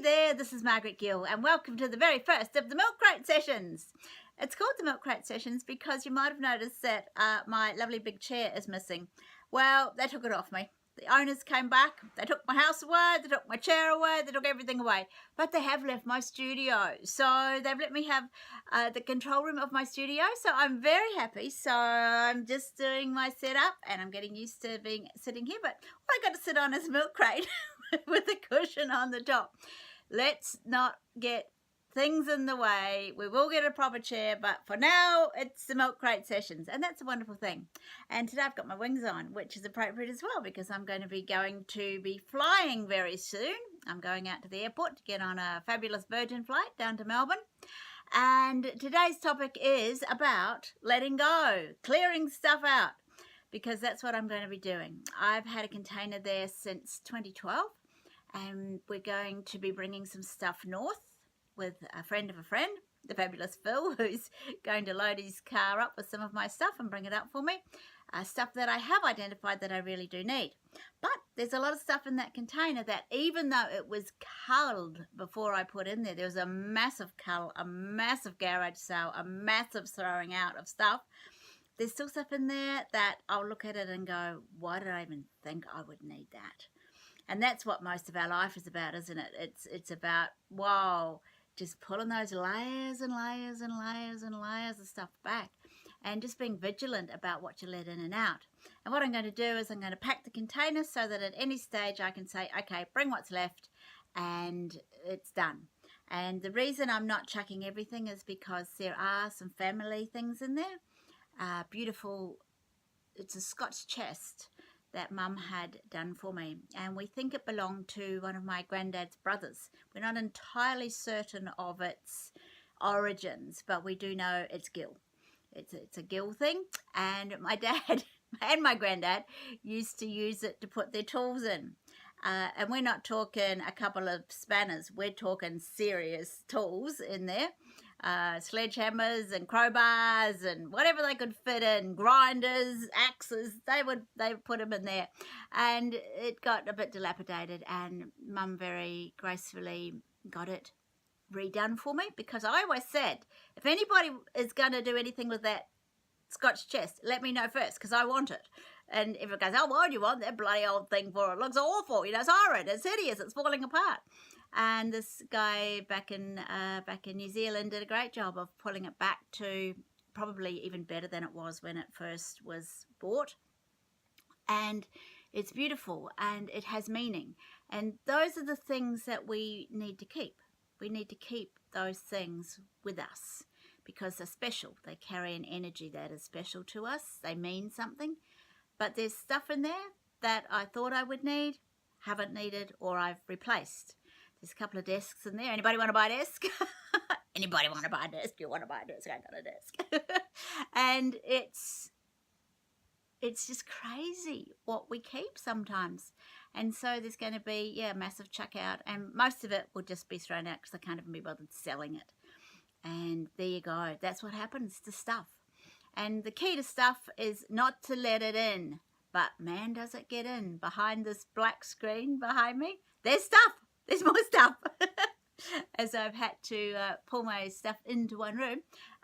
there, this is Margaret Gill and welcome to the very first of the Milk Crate Sessions. It's called the Milk Crate Sessions because you might have noticed that my lovely big chair is missing. Well, they took it off me. The owners came back, they took my house away, they took my chair away, they took everything away. But they have left my studio. So they've let me have the control room of my studio. So I'm very happy. So I'm just doing my setup and I'm getting used to sitting here. But all I got to sit on is a milk crate with a cushion on the top. Let's not get things in the way. We will get a proper chair, but for now it's the Milk Crate Sessions, and that's a wonderful thing. And today I've got my wings on, which is appropriate as well because I'm going to be flying very soon. I'm going out to the airport to get on a fabulous Virgin flight down to Melbourne. And today's topic is about letting go, clearing stuff out, because that's what I'm going to be doing. I've had a container there since 2012, and we're going to be bringing some stuff north with a friend of a friend, the fabulous Phil, who's going to load his car up with some of my stuff and bring it up for me. Stuff that I have identified that I really do need. But there's a lot of stuff in that container that even though it was culled before I put in there, there was a massive cull, a massive garage sale, a massive throwing out of stuff. There's still stuff in there that I'll look at it and go, why did I even think I would need that? And that's what most of our life is about, isn't it? It's about, wow, just pulling those layers and layers and layers and layers of stuff back and just being vigilant about what you let in and out. And what I'm going to do is I'm going to pack the container so that at any stage I can say, okay, bring what's left and it's done. And the reason I'm not chucking everything is because there are some family things in there. Beautiful, it's a Scotch chest that Mum had done for me, and we think it belonged to one of my granddad's brothers. We're not entirely certain of its origins, but we do know it's Gill. It's a Gill thing, and my dad and my granddad used to use it to put their tools in. And we're not talking a couple of spanners, we're talking serious tools in there. Sledgehammers and crowbars and whatever they could fit in, grinders, axes, they would put them in there. And it got a bit dilapidated, and Mum very gracefully got it redone for me, because I always said, if anybody is going to do anything with that Scotch chest, let me know first, because I want it. And if it goes, oh, why do you want that bloody old thing for? It looks awful, you know, it's horrid, it's hideous, it's falling apart. And this guy back in New Zealand did a great job of pulling it back to probably even better than it was when it first was bought. And it's beautiful and it has meaning. And those are the things that we need to keep. We need to keep those things with us because they're special. They carry an energy that is special to us. They mean something. But there's stuff in there that I thought I would need, haven't needed, or I've replaced. There's a couple of desks in there. Anybody want to buy a desk? Anybody want to buy a desk? You want to buy a desk? I got a desk. And it's just crazy what we keep sometimes. And so there's going to be, a massive chuck out. And most of it will just be thrown out because I can't even be bothered selling it. And there you go. That's what happens to stuff. And the key to stuff is not to let it in. But man, does it get in. Behind this black screen behind me, there's stuff. There's more stuff. As I've had to pull my stuff into one room.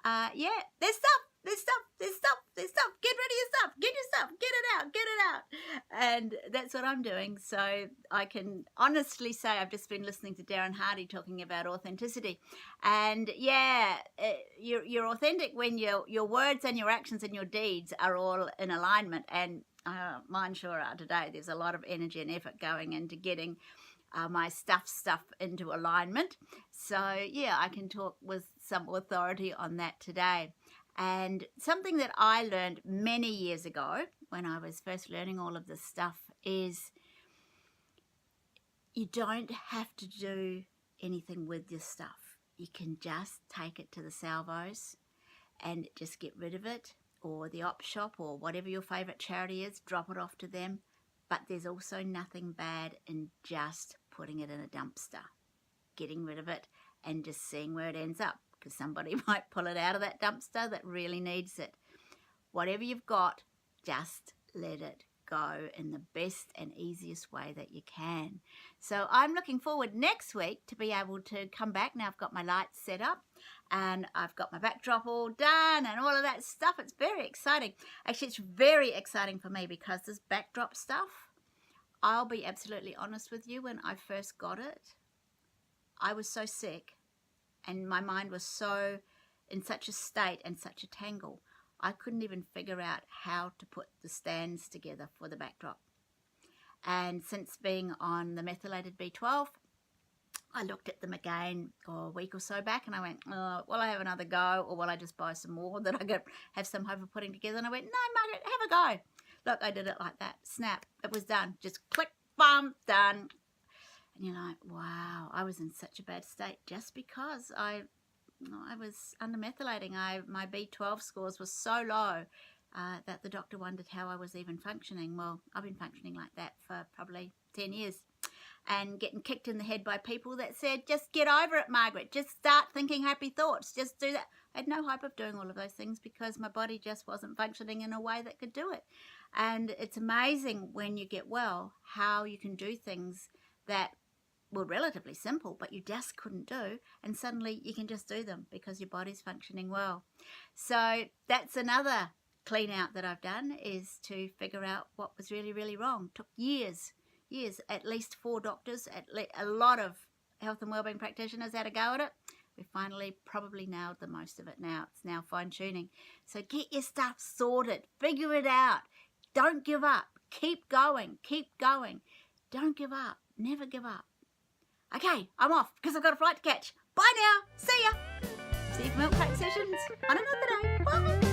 There's stuff. There's stuff. There's stuff. There's stuff. Get rid of your stuff. Get your stuff. Get it out. Get it out. And that's what I'm doing. So I can honestly say I've just been listening to Darren Hardy talking about authenticity. And you're authentic when your words and your actions and your deeds are all in alignment. And mine sure are today. There's a lot of energy and effort going into getting my stuff into alignment. So I can talk with some authority on that today. And something that I learned many years ago when I was first learning all of this stuff is you don't have to do anything with your stuff. You can just take it to the salvos and just get rid of it, or the op shop, or whatever your favourite charity is, drop it off to them. But there's also nothing bad in just putting it in a dumpster, getting rid of it and just seeing where it ends up, because somebody might pull it out of that dumpster that really needs it. Whatever you've got, just let it go in the best and easiest way that you can. So I'm looking forward next week to be able to come back. Now I've got my lights set up and I've got my backdrop all done and all of that stuff. It's very exciting. Actually, it's very exciting for me because this backdrop stuff, I'll be absolutely honest with you, when I first got it, I was so sick and my mind was so in such a state and such a tangle. I couldn't even figure out how to put the stands together for the backdrop. And since being on the methylated B12, I looked at them again a week or so back and I went, oh, will I have another go, or will I just buy some more that I could have some hope of putting together? And I went, no, Margaret, have a go. Look, I did it like that. Snap. It was done. Just click, bum, done. And you're like, wow, I was in such a bad state just because I was undermethylating. My B12 scores were so low that the doctor wondered how I was even functioning. Well, I've been functioning like that for probably 10 years and getting kicked in the head by people that said, just get over it, Margaret. Just start thinking happy thoughts. Just do that. I had no hope of doing all of those things because my body just wasn't functioning in a way that could do it. And it's amazing when you get well how you can do things that were relatively simple, but you just couldn't do, and suddenly you can just do them because your body's functioning well. So that's another clean out that I've done, is to figure out what was really, really wrong. Took years, at least 4 doctors, a lot of health and wellbeing practitioners had a go at it. We finally probably nailed the most of it now. It's now fine tuning. So get your stuff sorted, figure it out. Don't give up. Keep going. Don't give up. Never give up. Okay, I'm off because I've got a flight to catch. Bye now. See ya. See you for Milk Crate Sessions on another day. Bye.